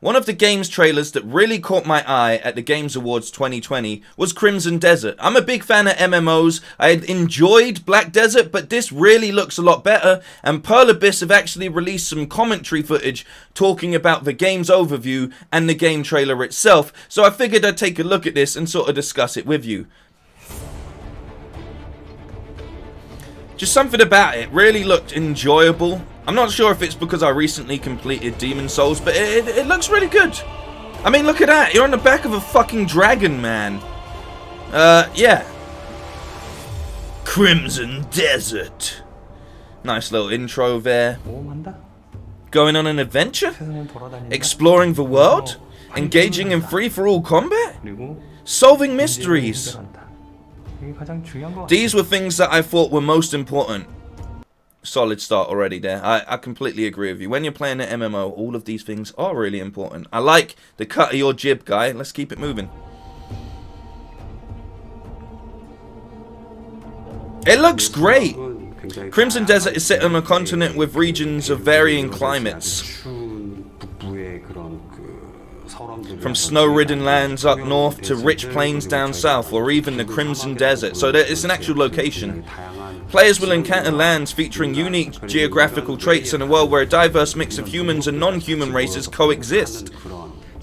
One of the games trailers that really caught my eye at the Games Awards 2020 was Crimson Desert. I'm a big fan of MMOs. I enjoyed Black Desert, but this really looks a lot better, and Pearl Abyss have actually released some commentary footage talking about the game's overview and the game trailer itself, so I figured I'd take a look at this and sort of discuss it with you. Just something about it really looked enjoyable. I'm not sure if it's because I recently completed Demon Souls, but it looks really good. I mean, look at that. You're on the back of a fucking dragon, man. Yeah. Crimson Desert. Nice little intro there. Going on an adventure? Exploring the world? Engaging in free-for-all combat? Solving mysteries? These were things that I thought were most important. Solid start already there. I completely agree with you. When you're playing an MMO, all of these things are really important. I like the cut of your jib, guy. Let's keep it moving. It looks great. Crimson Desert is set on a continent with regions of varying climates. From snow-ridden lands up north to rich plains down south, or even the Crimson Desert. So it's an actual location. Players will encounter lands featuring unique geographical traits in a world where a diverse mix of humans and non-human races coexist.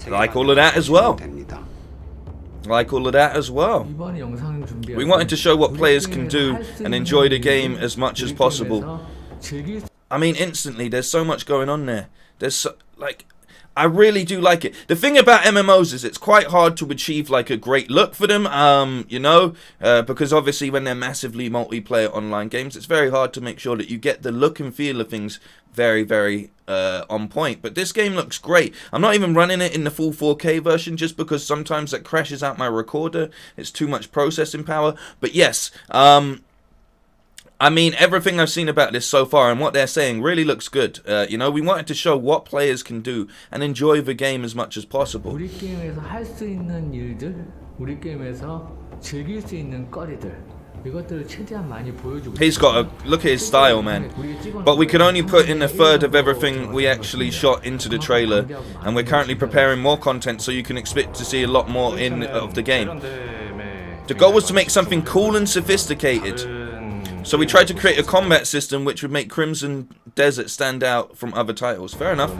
Like all of that as well. Like all of that as well. We wanted to show what players can do and enjoy the game as much as possible. I mean, instantly, there's so much going on there. I really do like it. The thing about MMOs is it's quite hard to achieve like a great look for them, because obviously when they're massively multiplayer online games, it's very hard to make sure that you get the look and feel of things very, very on point. But this game looks great. I'm not even running it in the full 4K version just because sometimes that crashes out my recorder. It's too much processing power. But yes, I mean, everything I've seen about this so far and what they're saying really looks good. We wanted to show what players can do and enjoy the game as much as possible. He's got a look at his style, man. But we could only put in a third of everything we actually shot into the trailer, and we're currently preparing more content, so you can expect to see a lot more of the game. The goal was to make something cool and sophisticated. So we tried to create a combat system which would make Crimson Desert stand out from other titles. Fair enough.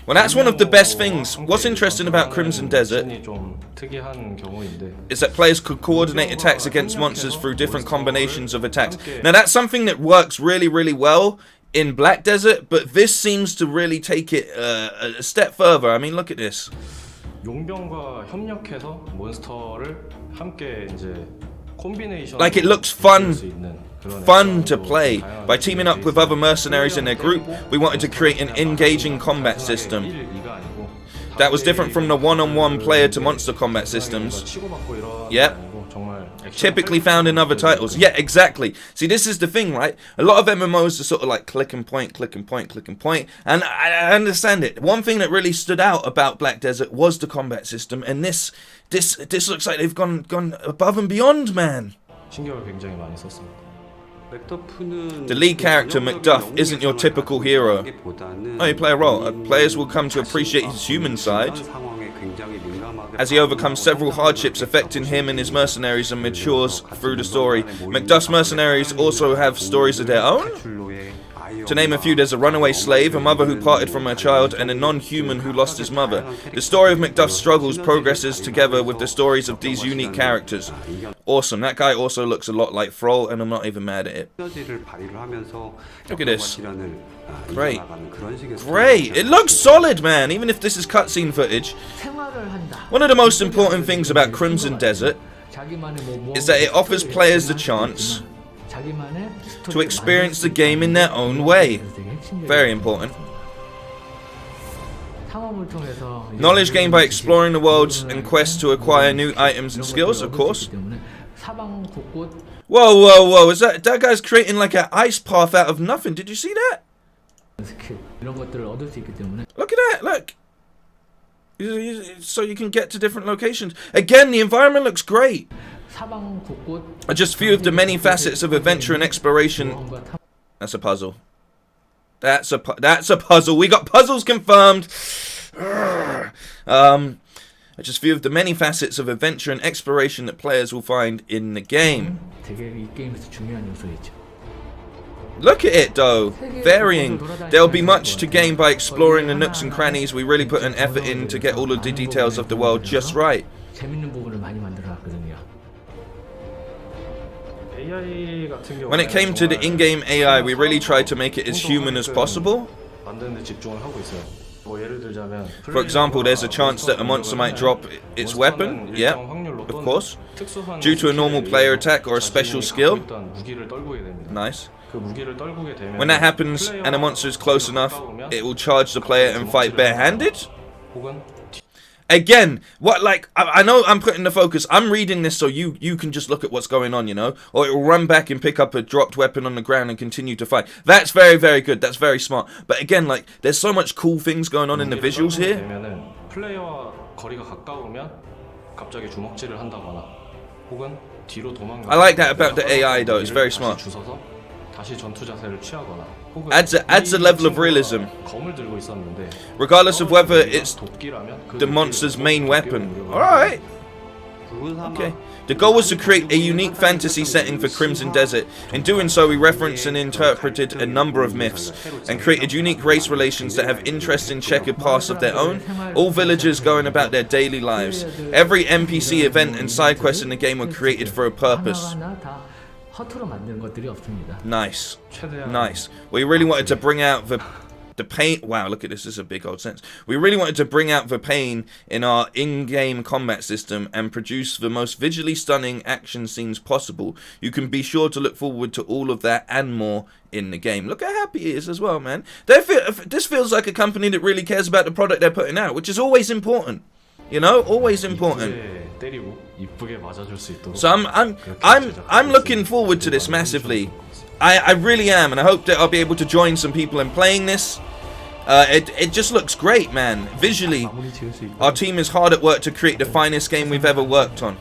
Well, that's one of the best things. What's interesting about Crimson Desert is that players could coordinate attacks against monsters through different combinations of attacks. Now, that's something that works really, really well in Black Desert, but this seems to really take it a step further. I mean, look at this. Like, it looks fun to play. By teaming up with other mercenaries in their group, we wanted to create an engaging combat system that was different from the one-on-one player to monster combat systems. Yep. Typically found in other titles. Yeah, exactly. See, this is the thing, right? A lot of MMOs are sort of like click and point, click and point, click and point, and I understand it. One thing that really stood out about Black Desert was the combat system, and this looks like they've gone above and beyond, man. The lead character, Macduff, isn't your typical hero. Oh, you play a role. Players will come to appreciate his human side as he overcomes several hardships affecting him and his mercenaries and matures through the story. Macduff's mercenaries also have stories of their own. To name a few, there's a runaway slave, a mother who parted from her child, and a non-human who lost his mother. The story of Macduff's struggles progresses together with the stories of these unique characters. Awesome. That guy also looks a lot like Thrall, and I'm not even mad at it. Look at this. Great. Great. It looks solid, man, even if this is cutscene footage. One of the most important things about Crimson Desert is that it offers players the chance to experience the game in their own way. Very important. Knowledge gained by exploring the worlds and quests to acquire new items and skills, of course. Whoa, whoa, whoa. Is that guy's creating like an ice path out of nothing. Did you see that? Look at that, look. So you can get to different locations. Again, the environment looks great. Just a few of the many facets of adventure and exploration. That's a puzzle. That's a puzzle. We got puzzles confirmed. Just a few of the many facets of adventure and exploration that players will find in the game. Look at it though, varying. There'll be much to gain by exploring the nooks and crannies. We really put an effort in to get all of the details of the world just right. When it came to the in-game AI, we really tried to make it as human as possible. For example, there's a chance that a monster might drop its weapon, yeah, of course, due to a normal player attack or a special skill. Nice. When that happens and a monster is close enough, it will charge the player and fight barehanded. Again, what, like, I know I'm putting the focus, I'm reading this so you can just look at what's going on, you know, or it will run back and pick up a dropped weapon on the ground and continue to fight. That's very, very good, that's very smart. But again, like, there's so much cool things going on in the visuals here. I like that about the AI though, it's very smart. Adds a level of realism, regardless of whether it's the monster's main weapon. Alright. Okay. The goal was to create a unique fantasy setting for Crimson Desert. In doing so, we referenced and interpreted a number of myths, and created unique race relations that have interesting checkered paths of their own, all villagers going about their daily lives. Every NPC event and side quest in the game were created for a purpose. Nice. Nice. We really wanted to bring out the pain. Wow, look at this. This is a big old sentence. We really wanted to bring out the pain in our in-game combat system and produce the most visually stunning action scenes possible. You can be sure to look forward to all of that and more in the game. Look how happy he is as well, man. This feels like a company that really cares about the product they're putting out, which is always important. You know, always important. So I'm looking forward to this massively. I really am, and I hope that I'll be able to join some people in playing this. It just looks great, man. Visually, our team is hard at work to create the finest game we've ever worked on.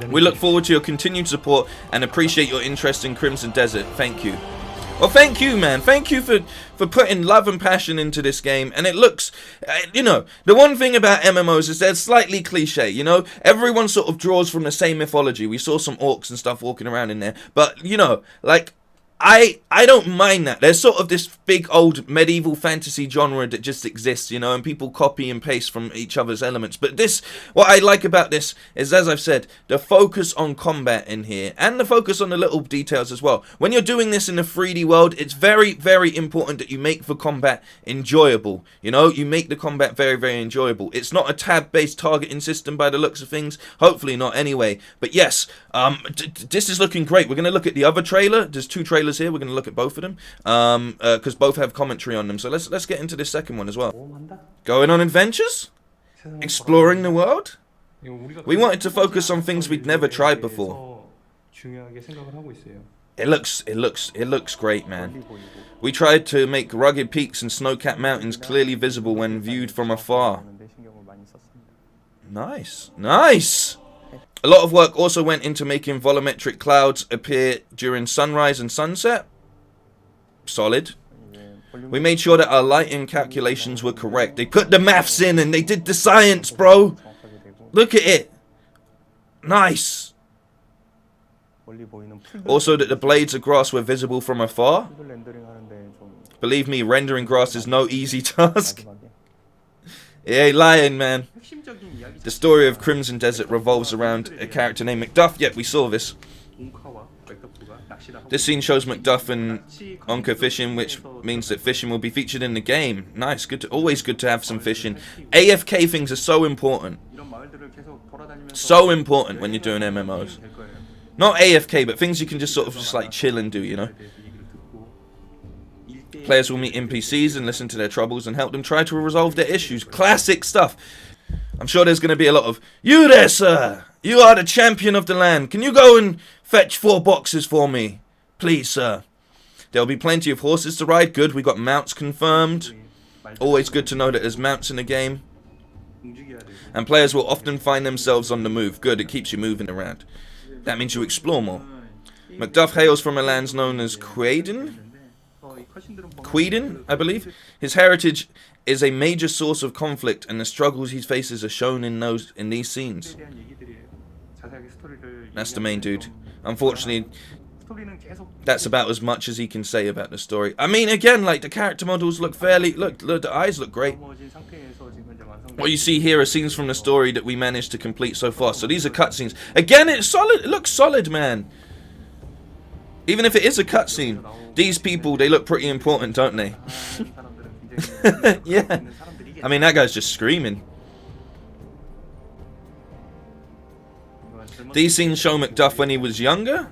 We look forward to your continued support and appreciate your interest in Crimson Desert. Thank you. Well, thank you, man. Thank you for putting love and passion into this game. And it looks, you know, the one thing about MMOs is they're slightly cliche, you know. Everyone sort of draws from the same mythology. We saw some orcs and stuff walking around in there. But, you know, like, I don't mind that. There's sort of this big old medieval fantasy genre that just exists, you know, and people copy and paste from each other's elements. But this, what I like about this is, as I've said, the focus on combat in here and the focus on the little details as well. When you're doing this in a 3D world, it's very, very important that you make the combat enjoyable. You know, you make the combat very, very enjoyable. It's not a tab-based targeting system by the looks of things. Hopefully not anyway. But yes, this is looking great. We're going to look at the other trailer. There's two trailers here. We're going to look at both of them because both have commentary on them. So let's get into this second one as well. Going on adventures, exploring the world. We wanted to focus on things we'd never tried before. It looks great, man. We tried to make rugged peaks and snow-capped mountains clearly visible when viewed from afar. Nice, nice. A lot of work also went into making volumetric clouds appear during sunrise and sunset. Solid. We made sure that our lighting calculations were correct. They put the maths in and they did the science, bro. Look at it. Nice. Also that the blades of grass were visible from afar. Believe me, rendering grass is no easy task. He ain't lying, man. The story of Crimson Desert revolves around a character named Macduff. Yep, we saw this. This scene shows Macduff and Onka fishing, which means that fishing will be featured in the game. Nice, always good to have some fishing. AFK things are so important. So important when you're doing MMOs. Not AFK, but things you can just sort of just like chill and do, you know. Players will meet NPCs and listen to their troubles and help them try to resolve their issues. Classic stuff. I'm sure there's going to be a lot of, "You there, sir! You are the champion of the land. Can you go and fetch 4 boxes for me? Please, sir." There'll be plenty of horses to ride. Good, we got mounts confirmed. Always good to know that there's mounts in the game. And players will often find themselves on the move. Good, it keeps you moving around. That means you explore more. Macduff hails from a land known as Quaden. Queden, I believe. His heritage is a major source of conflict, and the struggles he faces are shown in these scenes. That's the main dude. Unfortunately, that's about as much as he can say about the story. I mean, again, like, the character models look fairly... Look, the eyes look great. What you see here are scenes from the story that we managed to complete so far. So these are cutscenes. Again, it's solid. It looks solid, man. Even if it is a cutscene, these people, they look pretty important, don't they? Yeah. I mean, that guy's just screaming. These scenes show Macduff when he was younger.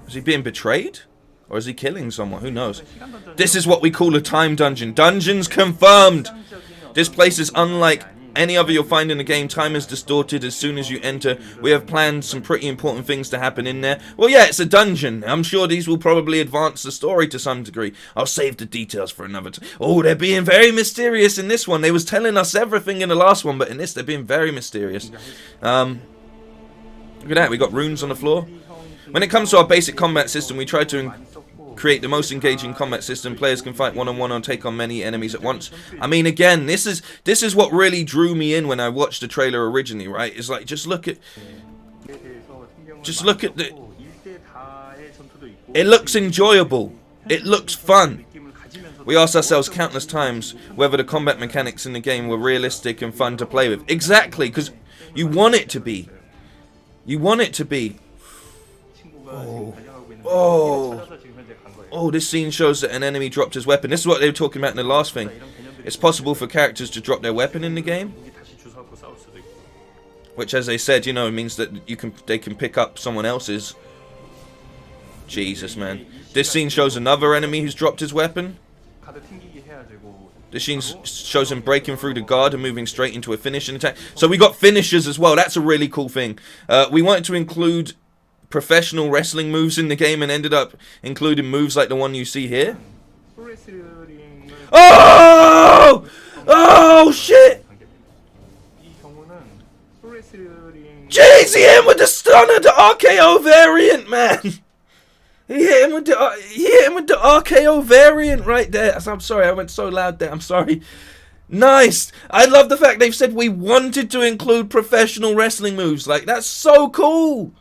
Is he being betrayed? Or is he killing someone? Who knows? This is what we call a time dungeon. Dungeons confirmed! This place is unlike any other you'll find in the game. Time is distorted as soon as you enter. We have planned some pretty important things to happen in there. Well, yeah, it's a dungeon. I'm sure these will probably advance the story to some degree. I'll save the details for another time. Oh, they're being very mysterious in this one. They was telling us everything in the last one, but in this they're being very mysterious. Look at that. We got runes on the floor. When it comes to our basic combat system, we try to create the most engaging combat system. Players can fight one-on-one or take on many enemies at once. I mean, again, this is what really drew me in when I watched the trailer originally, right? It's like, just look at the... It looks enjoyable. It looks fun. We asked ourselves countless times whether the combat mechanics in the game were realistic and fun to play with. Exactly, because you want it to be. You want it to be. Oh, this scene shows that an enemy dropped his weapon. This is what they were talking about in the last thing. It's possible for characters to drop their weapon in the game, which, as they said, you know, means that they can pick up someone else's. Jesus, man. This scene shows another enemy who's dropped his weapon. This scene shows him breaking through the guard and moving straight into a finishing attack. So we got finishers as well. That's a really cool thing. We wanted to include professional wrestling moves in the game and ended up including moves like the one you see here. Oh! Oh, shit! Jeez, he hit him with the stunner, the RKO variant, man! He hit him with the RKO variant right there. I'm sorry, I went so loud there. I'm sorry. Nice! I love the fact they've said we wanted to include professional wrestling moves. Like, that's so cool!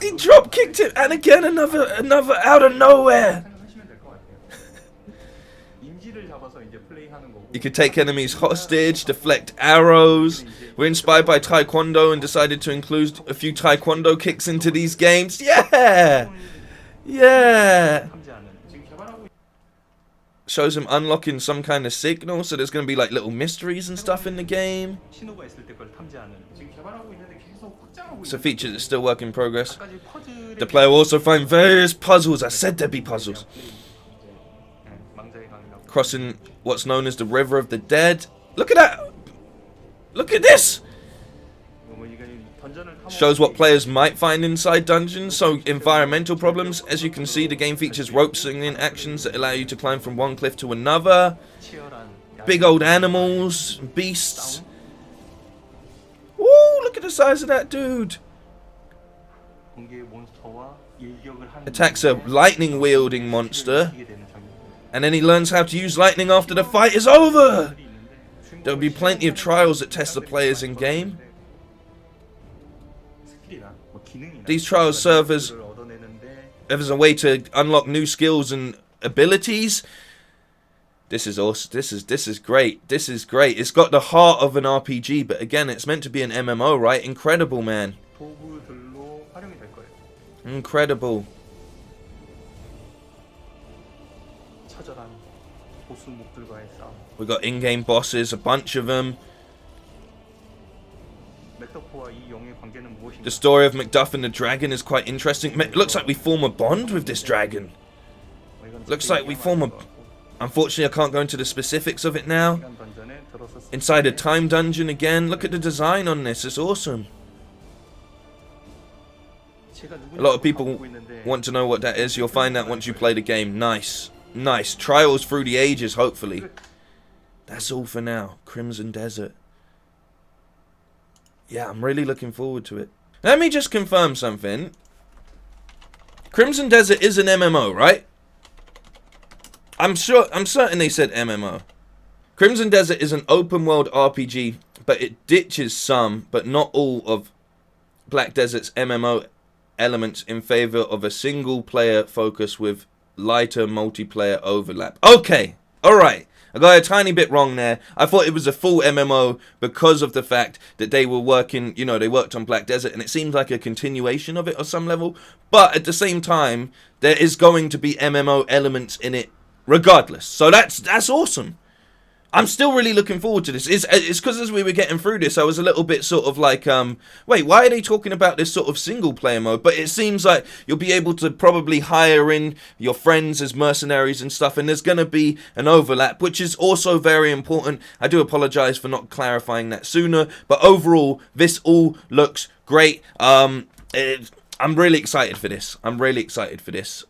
He drop kicked it, and again another out of nowhere. You could take enemies hostage, deflect arrows. We're inspired by Taekwondo and decided to include a few Taekwondo kicks into these games. Yeah! Yeah! Shows him unlocking some kind of signal, so there's going to be like little mysteries and stuff in the game. It's a feature that's still work in progress. The player will also find various puzzles. I said there'd be puzzles. Crossing what's known as the River of the Dead. Look at that! Look at this! Shows what players might find inside dungeons. So, environmental problems. As you can see, the game features rope swinging actions that allow you to climb from one cliff to another. Big old animals, beasts. Woo! Look at the size of that dude. Attacks a lightning wielding monster, and then he learns how to use lightning after the fight is over. There'll be plenty of trials that test the players in game. These trials serve as a way to unlock new skills and abilities. This is awesome. This is great. This is great. It's got the heart of an RPG, but again, it's meant to be an MMO, right? Incredible, man. Incredible. We got in-game bosses, a bunch of them. The story of Macduff and the dragon is quite interesting. It looks like we form a bond with this dragon. Looks like we form a... Unfortunately, I can't go into the specifics of it now. Inside a time dungeon again. Look at the design on this. It's awesome. A lot of people want to know what that is. You'll find out once you play the game. Nice. Nice. Trials through the ages, hopefully. That's all for now. Crimson Desert. yeah, I'm really looking forward to it. Let me just confirm something. Crimson Desert is an MMO, right? I'm certain they said MMO. Crimson Desert is an open world RPG, but it ditches some, but not all, of Black Desert's MMO elements in favor of a single player focus with lighter multiplayer overlap. Okay, alright. I got a tiny bit wrong there. I thought it was a full MMO because of the fact that they were working, you know, they worked on Black Desert, and it seems like a continuation of it on some level. But at the same time, there is going to be MMO elements in it regardless. So that's awesome. I'm still really looking forward to this. It's because as we were getting through this, I was a little bit sort of like, wait, why are they talking about this sort of single player mode? But it seems like you'll be able to probably hire in your friends as mercenaries and stuff, and there's going to be an overlap, which is also very important. I do apologize for not clarifying that sooner, but overall, this all looks great. I'm really excited for this.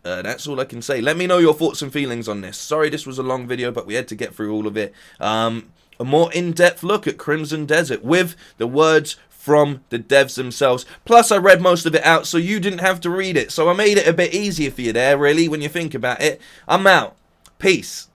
That's all I can say. Let me know your thoughts and feelings on this. Sorry this was a long video, but we had to get through all of it. A more in-depth look at Crimson Desert with the words from the devs themselves. Plus, I read most of it out, so you didn't have to read it. So I made it a bit easier for you there, really, when you think about it. I'm out. Peace.